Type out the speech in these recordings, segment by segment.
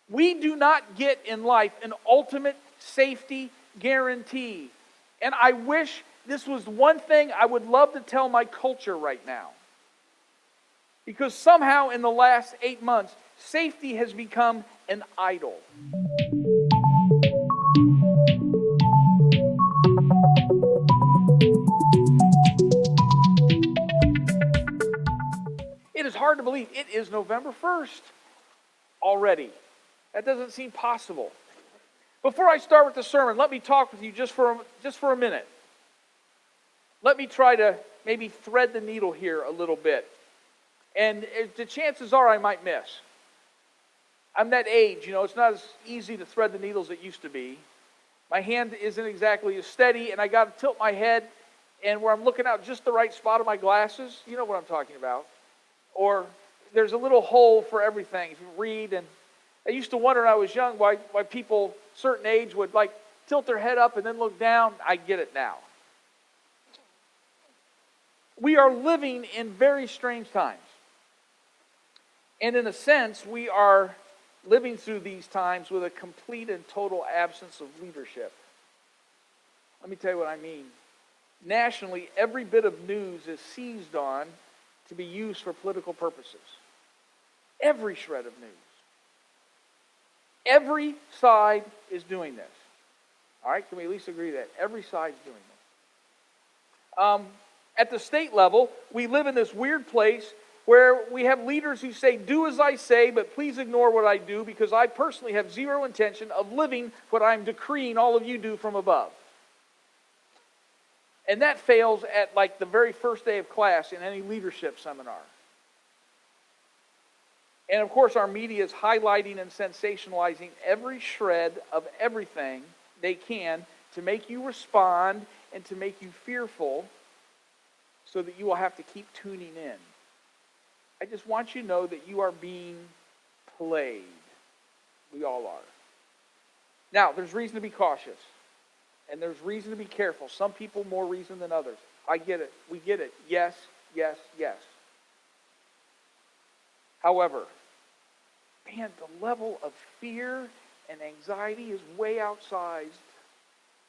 We do not get in life an ultimate safety guarantee. And I wish this was one thing I would love to tell my culture right now. Because somehow in the last 8 months, safety has become an idol. It is hard to believe it is November 1st already. That doesn't seem possible. Before I start with the sermon, let me talk with you just for a minute. Let me try to maybe thread the needle here a little bit. And the chances are I might miss. I'm that age, it's not as easy to thread the needle as it used to be. My hand isn't exactly as steady, and I got to tilt my head, and where I'm looking out just the right spot of my glasses, you know what I'm talking about. Or there's a little hole for everything. If you read, and I used to wonder when I was young why people certain age would tilt their head up and then look down. I get it now. We are living in very strange times. And in a sense, we are living through these times with a complete and total absence of leadership. Let me tell you what I mean. Nationally, every bit of news is seized on to be used for political purposes. Every shred of news. Every side is doing this. All right, can we at least agree that every side is doing this? At the state level, we live in this weird place where we have leaders who say, do as I say, but please ignore what I do, because I personally have zero intention of living what I'm decreeing all of you do from above. And that fails at the very first day of class in any leadership seminar. And of course, our media is highlighting and sensationalizing every shred of everything they can to make you respond and to make you fearful so that you will have to keep tuning in. I just want you to know that you are being played. We all are. Now, there's reason to be cautious. And there's reason to be careful. Some people more reason than others. I get it. We get it. Yes, yes, yes. However, man, the level of fear and anxiety is way outsized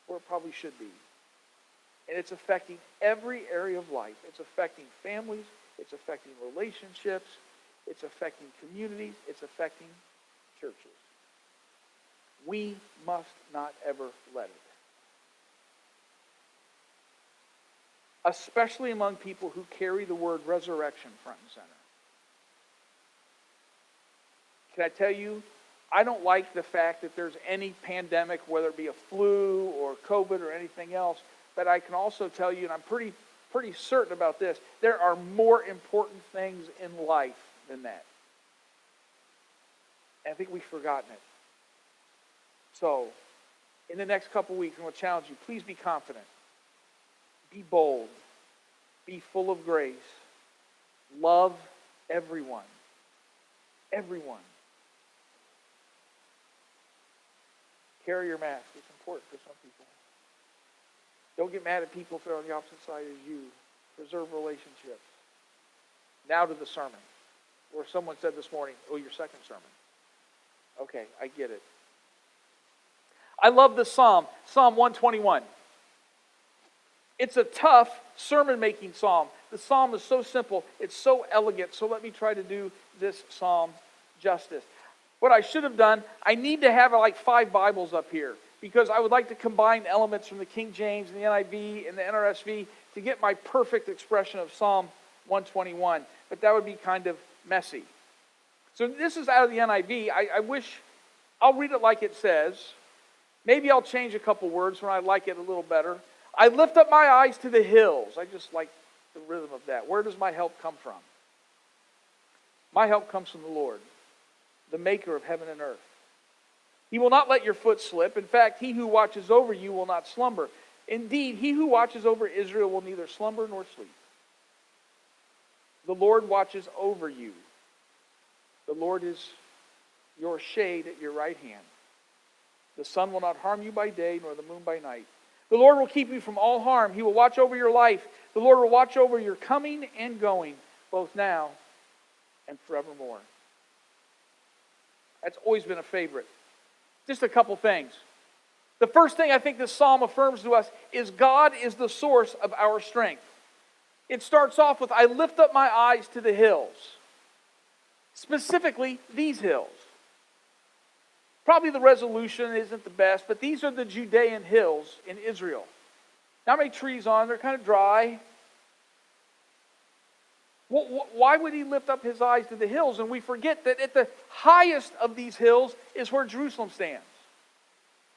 where it probably should be. And it's affecting every area of life. It's affecting families. It's affecting relationships. It's affecting communities. It's affecting churches. We must not ever let it. Especially among people who carry the word resurrection front and center. Can I tell you, I don't like the fact that there's any pandemic, whether it be a flu or COVID or anything else, but I can also tell you, and I'm pretty certain about this, there are more important things in life than that. And I think we've forgotten it. So, in the next couple weeks, I'm going to challenge you, please be confident. Be bold. Be full of grace. Love everyone. Everyone. Carry your mask. It's important for some people. Don't get mad at people if they're on the opposite side as you. Preserve relationships. Now to the sermon. Or someone said this morning, your second sermon. Okay, I get it. I love this psalm, Psalm 121. It's a tough sermon-making psalm. The psalm is so simple. It's so elegant. So let me try to do this psalm justice. What I should have done, I need to have 5 Bibles up here because I would like to combine elements from the King James and the NIV and the NRSV to get my perfect expression of Psalm 121. But that would be kind of messy. So this is out of the NIV. I wish, I'll read it like it says. Maybe I'll change a couple words when I like it a little better. I lift up my eyes to the hills. I just like the rhythm of that. Where does my help come from? My help comes from the Lord, the maker of heaven and earth. He will not let your foot slip. In fact, he who watches over you will not slumber. Indeed, he who watches over Israel will neither slumber nor sleep. The Lord watches over you. The Lord is your shade at your right hand. The sun will not harm you by day, nor the moon by night. The Lord will keep you from all harm. He will watch over your life. The Lord will watch over your coming and going, both now and forevermore. That's always been a favorite. Just a couple things. The first thing I think this psalm affirms to us is God is the source of our strength. It starts off with, I lift up my eyes to the hills. Specifically, these hills. Probably the resolution isn't the best, but these are the Judean hills in Israel. Not many trees on, they're kind of dry. Why would he lift up his eyes to the hills? And we forget that at the highest of these hills is where Jerusalem stands.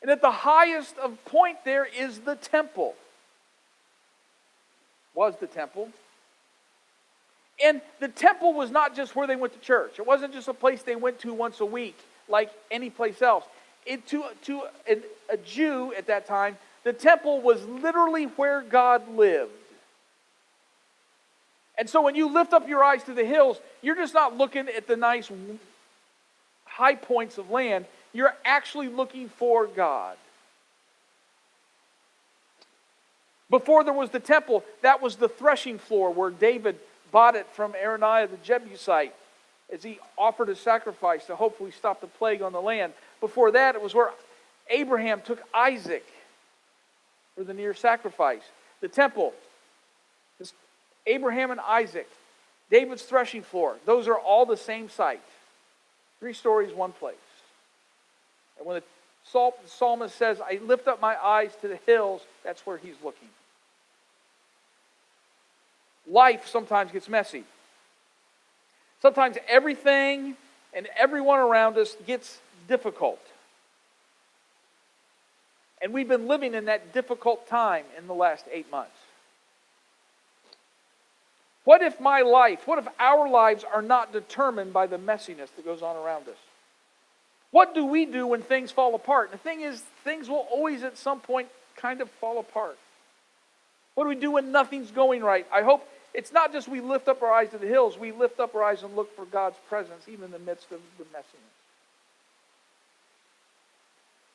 And at the highest of point there is the temple. Was the temple. And the temple was not just where they went to church. It wasn't just a place they went to once a week like any place else. To a Jew at that time, the temple was literally where God lived. And so when you lift up your eyes to the hills, you're just not looking at the nice high points of land. You're actually looking for God. Before there was the temple, that was the threshing floor where David bought it from Araunah the Jebusite as he offered a sacrifice to hopefully stop the plague on the land. Before that, it was where Abraham took Isaac for the near sacrifice. The temple, Abraham and Isaac, David's threshing floor, those are all the same site. 3 stories, one place. And when the psalmist says, I lift up my eyes to the hills, that's where he's looking. Life sometimes gets messy. Sometimes everything and everyone around us gets difficult. And we've been living in that difficult time in the last 8 months. What if our lives are not determined by the messiness that goes on around us? What do we do when things fall apart? And the thing is, things will always at some point kind of fall apart. What do we do when nothing's going right? I hope it's not just we lift up our eyes to the hills, we lift up our eyes and look for God's presence even in the midst of the messiness.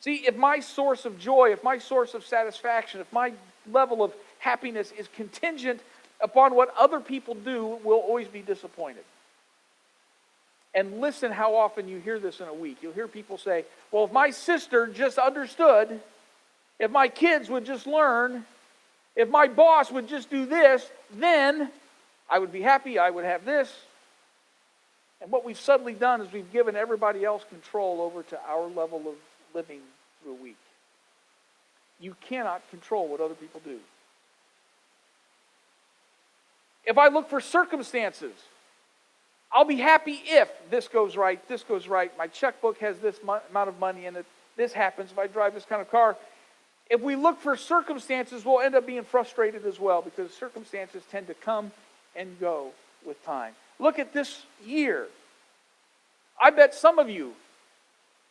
See, if my source of joy, if my source of satisfaction, if my level of happiness is contingent upon what other people do, we'll always be disappointed. And listen how often you hear this in a week. You'll hear people say, well, if my sister just understood, if my kids would just learn, if my boss would just do this, then I would be happy, I would have this. And what we've suddenly done is we've given everybody else control over to our level of living through a week. You cannot control what other people do. If I look for circumstances, I'll be happy if this goes right, my checkbook has this amount of money in it, this happens, if I drive this kind of car. If we look for circumstances, we'll end up being frustrated as well because circumstances tend to come and go with time. Look at this year. I bet some of you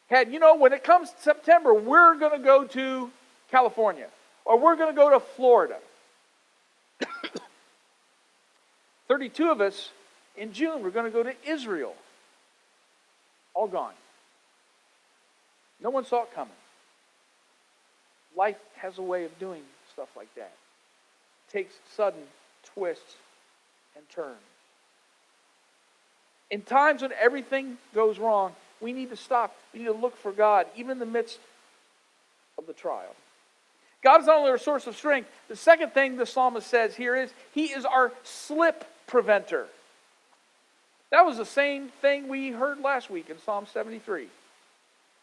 had, when it comes to September, we're going to go to California or we're going to go to Florida. 32 of us in June, we're going to go to Israel. All gone. No one saw it coming. Life has a way of doing stuff like that. It takes sudden twists and turns. In times when everything goes wrong, we need to stop. We need to look for God, even in the midst of the trial. God is not only our source of strength. The second thing the psalmist says here is, He is our slip preventer. That was the same thing we heard last week in Psalm 73.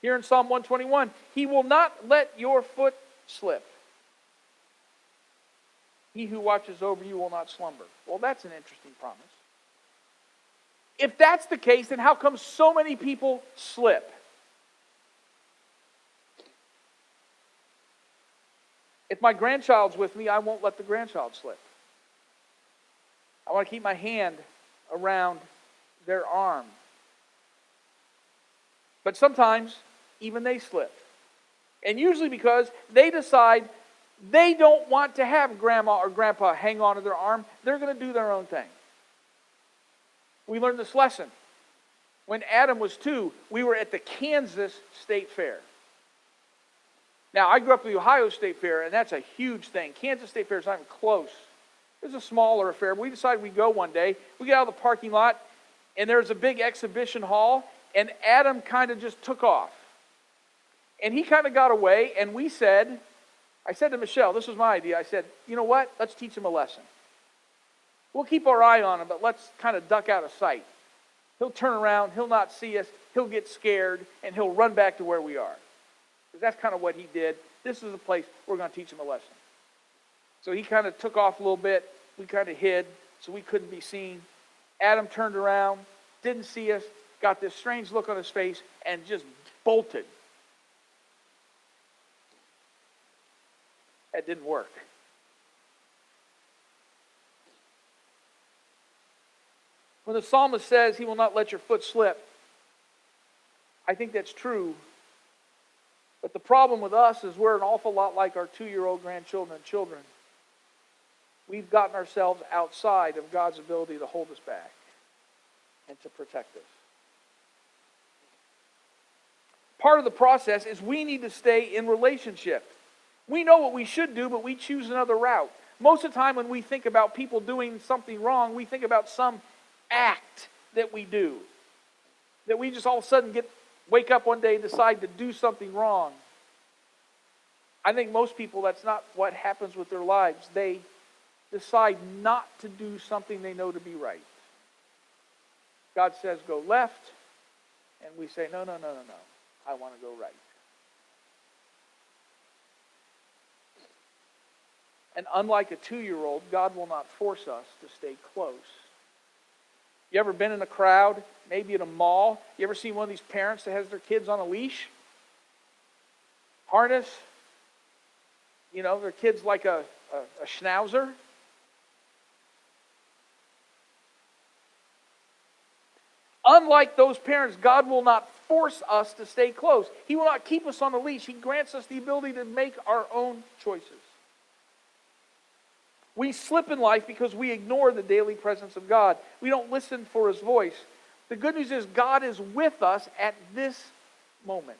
Here in Psalm 121, He will not let your foot slip. He who watches over you will not slumber. Well, that's an interesting promise. If that's the case, then how come so many people slip? If my grandchild's with me, I won't let the grandchild slip. I want to keep my hand around their arm. But sometimes, even they slip. And usually because they decide they don't want to have grandma or grandpa hang on to their arm. They're going to do their own thing. We learned this lesson. When Adam was 2, we were at the Kansas State Fair. Now, I grew up at the Ohio State Fair, and that's a huge thing. Kansas State Fair is not even close. It's a smaller affair. We decided we'd go one day. We get out of the parking lot, and there's a big exhibition hall, and Adam kind of just took off. And he kind of got away, and I said to Michelle, this was my idea, I said, you know what? Let's teach him a lesson. We'll keep our eye on him, but let's kind of duck out of sight. He'll turn around, he'll not see us, he'll get scared, and he'll run back to where we are. Because that's kind of what he did. This is the place we're going to teach him a lesson. So he kind of took off a little bit. We kind of hid, so we couldn't be seen. Adam turned around, didn't see us, got this strange look on his face, and just bolted. That didn't work. When the psalmist says he will not let your foot slip, I think that's true. But the problem with us is we're an awful lot like our 2-year-old grandchildren and children. We've gotten ourselves outside of God's ability to hold us back and to protect us. Part of the process is we need to stay in relationship. We know what we should do, but we choose another route. Most of the time when we think about people doing something wrong, we think about some act that we do. That we just all of a sudden wake up one day and decide to do something wrong. I think most people, that's not what happens with their lives. They decide not to do something they know to be right. God says go left, and we say, no. I want to go right. And unlike a 2-year-old, God will not force us to stay close. You ever been in a crowd, maybe at a mall? You ever seen one of these parents that has their kids on a leash? Harness? Their kid's like a schnauzer. Unlike those parents, God will not force us to stay close. He will not keep us on a leash. He grants us the ability to make our own choices. We slip in life because we ignore the daily presence of God. We don't listen for His voice. The good news is God is with us at this moment.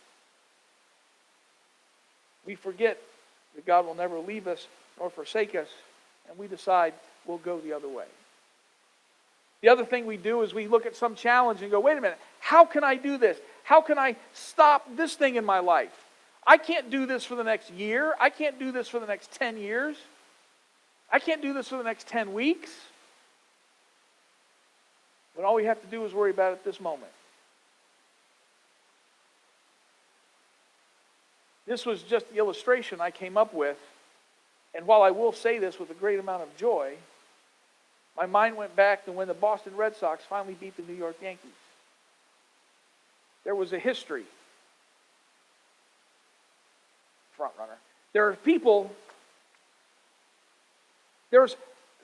We forget that God will never leave us nor forsake us, and we decide we'll go the other way. The other thing we do is we look at some challenge and go, wait a minute, how can I do this? How can I stop this thing in my life? I can't do this for the next year. I can't do this for the next 10 years. I can't do this for the next 10 weeks. But all we have to do is worry about it this moment. This was just the illustration I came up with. And while I will say this with a great amount of joy, my mind went back to when the Boston Red Sox finally beat the New York Yankees. There was a history. Front runner. There are people...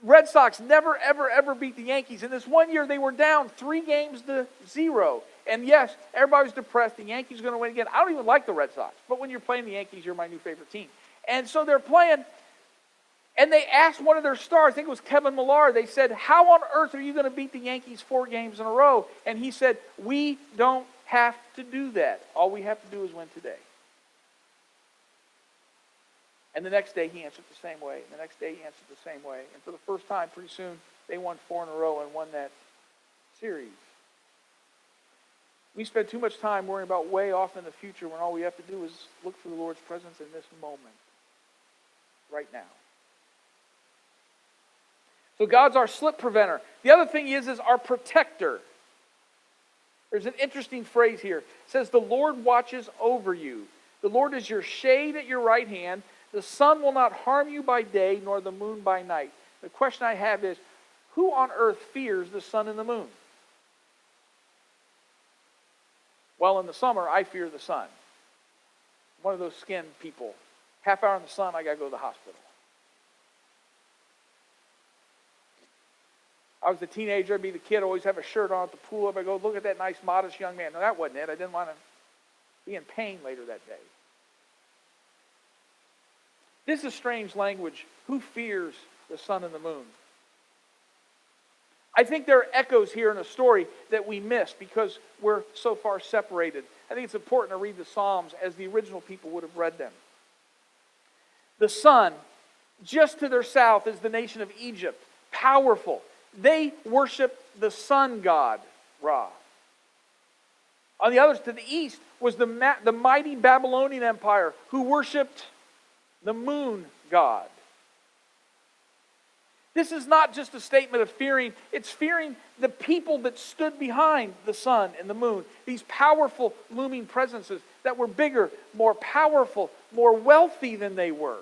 Red Sox never, ever, ever beat the Yankees. And this one year they were down 3-0. And yes, everybody was depressed. The Yankees are going to win again. I don't even like the Red Sox. But when you're playing the Yankees, you're my new favorite team. And so they're playing. And they asked one of their stars, I think it was Kevin Millar, they said, how on earth are you going to beat the Yankees 4 games in a row? And he said, we don't have to do that. All we have to do is win today. And the next day he answered the same way. And the next day he answered the same way. And for the first time, pretty soon, they won 4 in a row and won that series. We spend too much time worrying about way off in the future when all we have to do is look for the Lord's presence in this moment. Right now. So God's our slip preventer. The other thing is our protector. There's an interesting phrase here. It says, the Lord watches over you. The Lord is your shade at your right hand. The sun will not harm you by day, nor the moon by night. The question I have is, who on earth fears the sun and the moon? Well, in the summer, I fear the sun. I'm one of those skin people. Half hour in the sun, I got to go to the hospital. I was a teenager, I'd be the kid, always have a shirt on at the pool. I'd go, look at that nice, modest young man. No, that wasn't it. I didn't want to be in pain later that day. This is strange language. Who fears the sun and the moon? I think there are echoes here in a story that we miss because we're so far separated. I think it's important to read the Psalms as the original people would have read them. The sun, just to their south, is the nation of Egypt. Powerful. They worship the sun god, Ra. On the others to the east was the mighty Babylonian Empire, who worshipped the moon god. This is not just a statement of fearing, it's fearing the people that stood behind the sun and the moon. These powerful looming presences that were bigger, more powerful, more wealthy than they were.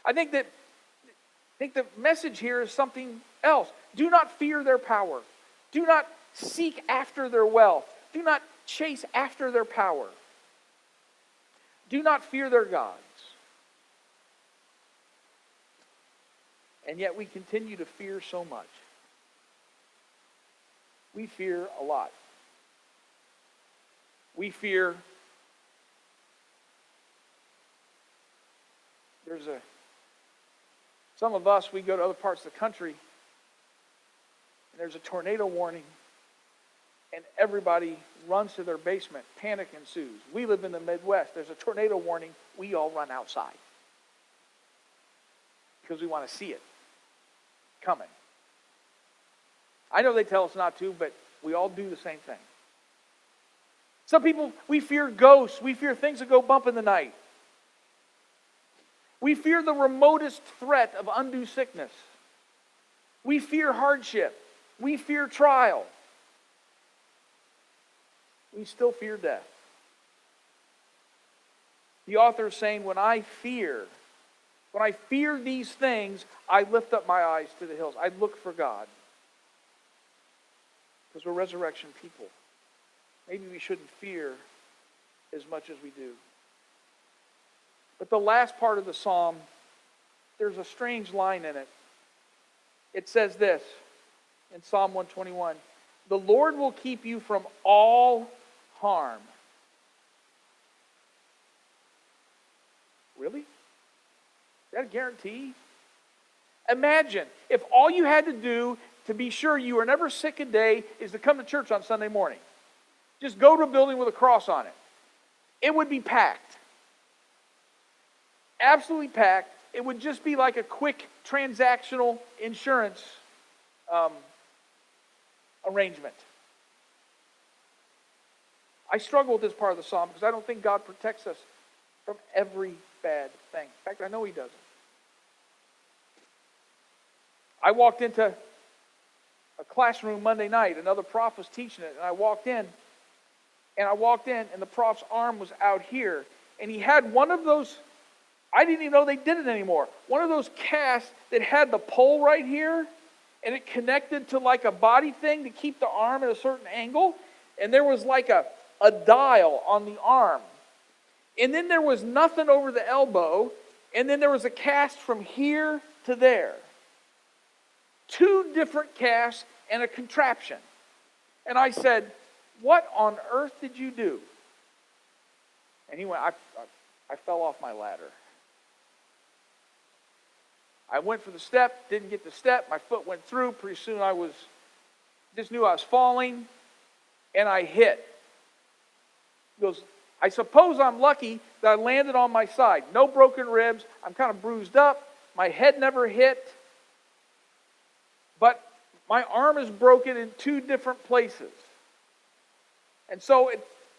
I think the message here is something else. Do not fear their power. Do not seek after their wealth. Do not chase after their power. Do not fear their gods. And yet we continue to fear so much. We fear a lot. We fear some of us, we go to other parts of the country, and there's a tornado warning, and everybody runs to their basement. Panic ensues. We live in the Midwest. There's a tornado warning. We all run outside because we want to see it coming. I know they tell us not to, but we all do the same thing. Some people, we fear ghosts. We fear things that go bump in the night. We fear the remotest threat of undue sickness. We fear hardship. We fear trial. We still fear death. The author is saying, when I fear these things, I lift up my eyes to the hills. I look for God. Because we're resurrection people. Maybe we shouldn't fear as much as we do. But the last part of the psalm, there's a strange line in it. It says this in Psalm 121, "The Lord will keep you from all harm." Really? Is that a guarantee? Imagine if all you had to do to be sure you were never sick a day is to come to church on Sunday morning. Just go to a building with a cross on it. It would be packed. Absolutely packed. It would just be like a quick transactional insurance arrangement. I struggle with this part of the psalm because I don't think God protects us from every bad thing. In fact, I know He doesn't. I walked into a classroom Monday night. Another prof was teaching it, and I walked in, and the prof's arm was out here, and he had one of those. I didn't even know they did it anymore. One of those casts that had the pole right here, and it connected to like a body thing to keep the arm at a certain angle, and there was like a dial on the arm. And then there was nothing over the elbow, and then there was a cast from here to there. 2 different casts and a contraption. And I said, "What on earth did you do?" And he went, I fell off my ladder. I went for the step, didn't get the step, my foot went through, pretty soon just knew I was falling, and I hit. He goes, "I suppose I'm lucky that I landed on my side. No broken ribs, I'm kind of bruised up, my head never hit, but my arm is broken in 2 different places. And so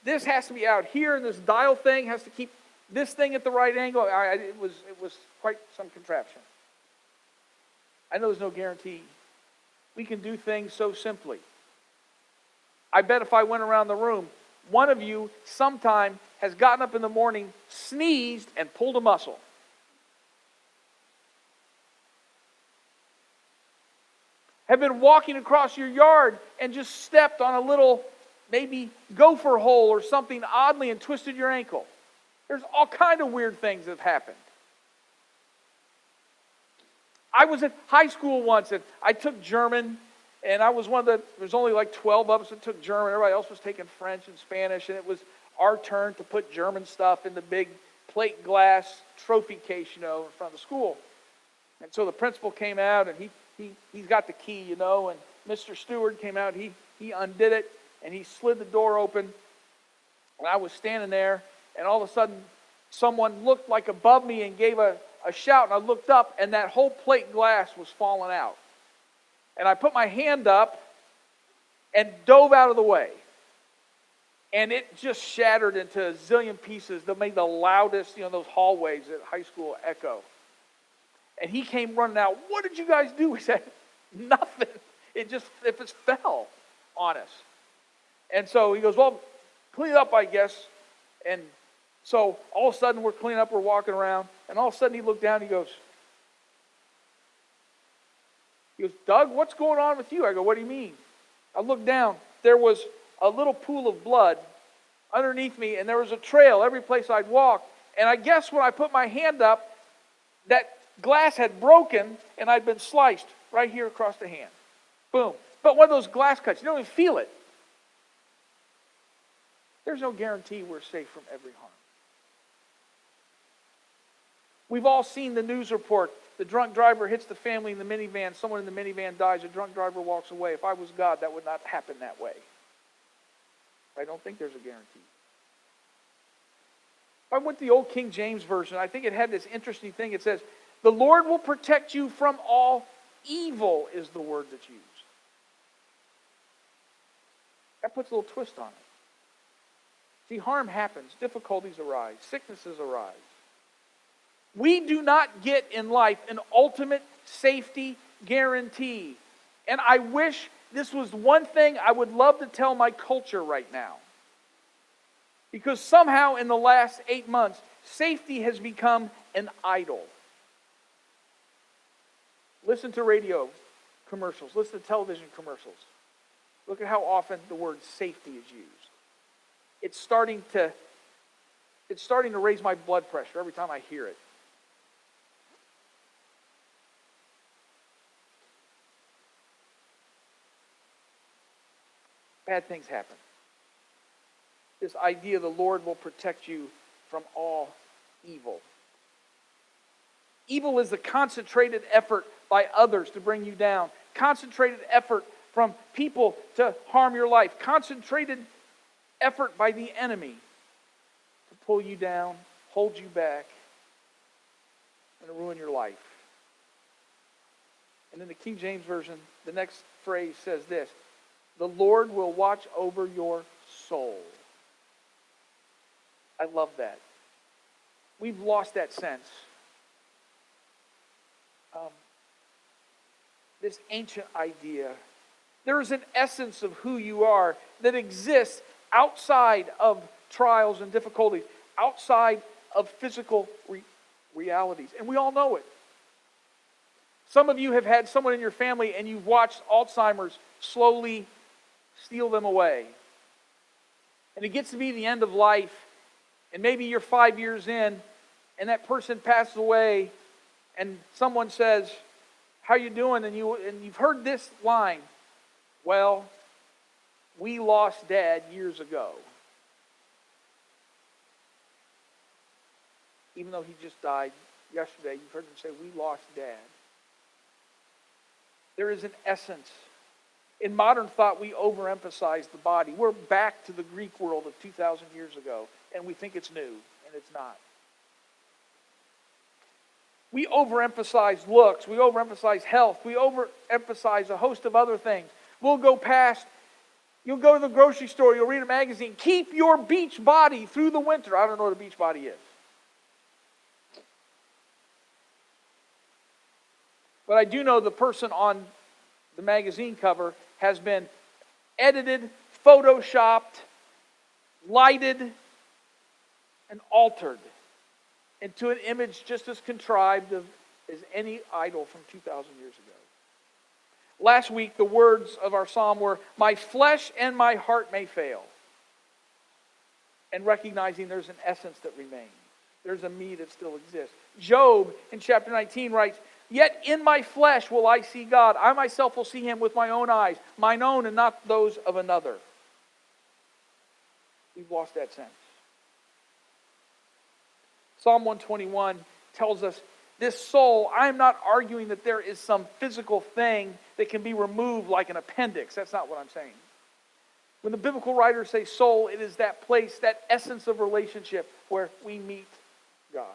this has to be out here, and this dial thing has to keep this thing at the right angle." It was quite some contraption. I know there's no guarantee. We can do things so simply. I bet if I went around the room, one of you sometime has gotten up in the morning, sneezed, and pulled a muscle. Have been walking across your yard and just stepped on a little, maybe gopher hole or something oddly and twisted your ankle. There's all kind of weird things that have happened. I was at high school once, and I took German, and I was there's only like 12 of us that took German. Everybody else was taking French and Spanish, and it was our turn to put German stuff in the big plate glass trophy case, in front of the school. And so the principal came out, and he's got the key, and Mr. Stewart came out, he undid it, and he slid the door open, and I was standing there, and all of a sudden, someone looked like above me and gave a shout, and I looked up, and that whole plate glass was falling out. And I put my hand up and dove out of the way. And it just shattered into a zillion pieces that made the loudest, those hallways at high school echo. And he came running out. What did you guys do? We said, nothing. It just fell on us. And so he goes, well, clean it up, I guess. And so all of a sudden we're cleaning up, we're walking around. And all of a sudden he looked down, he goes, Doug, what's going on with you? I go, what do you mean? I looked down. There was a little pool of blood underneath me, and there was a trail every place I'd walk. And I guess when I put my hand up, that glass had broken, and I'd been sliced right here across the hand. Boom. But one of those glass cuts, you don't even feel it. There's no guarantee we're safe from every harm. We've all seen the news report. The drunk driver hits the family in the minivan. Someone in the minivan dies. The drunk driver walks away. If I was God, that would not happen that way. I don't think there's a guarantee. If I went to the old King James Version, I think it had this interesting thing. It says, the Lord will protect you from all evil is the word that's used. That puts a little twist on it. See, harm happens. Difficulties arise. Sicknesses arise. We do not get in life an ultimate safety guarantee. And I wish this was one thing I would love to tell my culture right now. Because somehow in the last 8 months, safety has become an idol. Listen to radio commercials. Listen to television commercials. Look at how often the word safety is used. It's starting to raise my blood pressure every time I hear it. Bad things happen. This idea the Lord will protect you from all evil. Evil is the concentrated effort by others to bring you down. Concentrated effort from people to harm your life. Concentrated effort by the enemy to pull you down, hold you back, and to ruin your life. And in the King James Version, the next phrase says this: the Lord will watch over your soul. I love that. We've lost that sense. This ancient idea. There is an essence of who you are that exists outside of trials and difficulties, outside of physical realities. And we all know it. Some of you have had someone in your family and you've watched Alzheimer's slowly steal them away. And it gets to be the end of life, and maybe you're 5 years in, and that person passes away, and someone says, how you doing? And you've heard this line, well, we lost Dad years ago. Even though he just died yesterday, you've heard them say, we lost Dad. There is an essence. In modern thought, we overemphasize the body. We're back to the Greek world of 2,000 years ago, and we think it's new, and it's not. We overemphasize looks. We overemphasize health. We overemphasize a host of other things. We'll go past, you'll go to the grocery store, you'll read a magazine, keep your beach body through the winter. I don't know what a beach body is. But I do know the person on the magazine cover has been edited, photoshopped, lighted, and altered into an image just as contrived as any idol from 2,000 years ago. Last week, the words of our psalm were, my flesh and my heart may fail. And recognizing there's an essence that remains. There's a me that still exists. Job, in chapter 19, writes, yet in my flesh will I see God. I myself will see him with my own eyes, mine own and not those of another. We've lost that sense. Psalm 121 tells us, this soul, I'm not arguing that there is some physical thing that can be removed like an appendix. That's not what I'm saying. When the biblical writers say soul, it is that place, that essence of relationship where we meet God.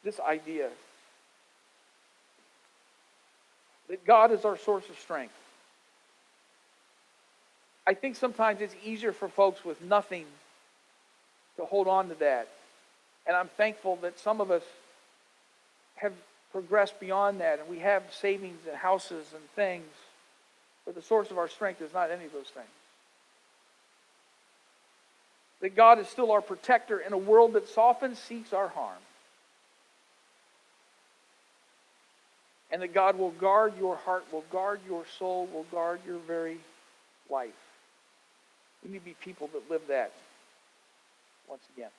This idea that God is our source of strength, I think sometimes it's easier for folks with nothing to hold on to that. And I'm thankful that some of us have progressed beyond that, and we have savings and houses and things, but the source of our strength is not any of those things. That God is still our protector in a world that often seeks our harm. And that God will guard your heart, will guard your soul, will guard your very life. We need to be people that live that once again.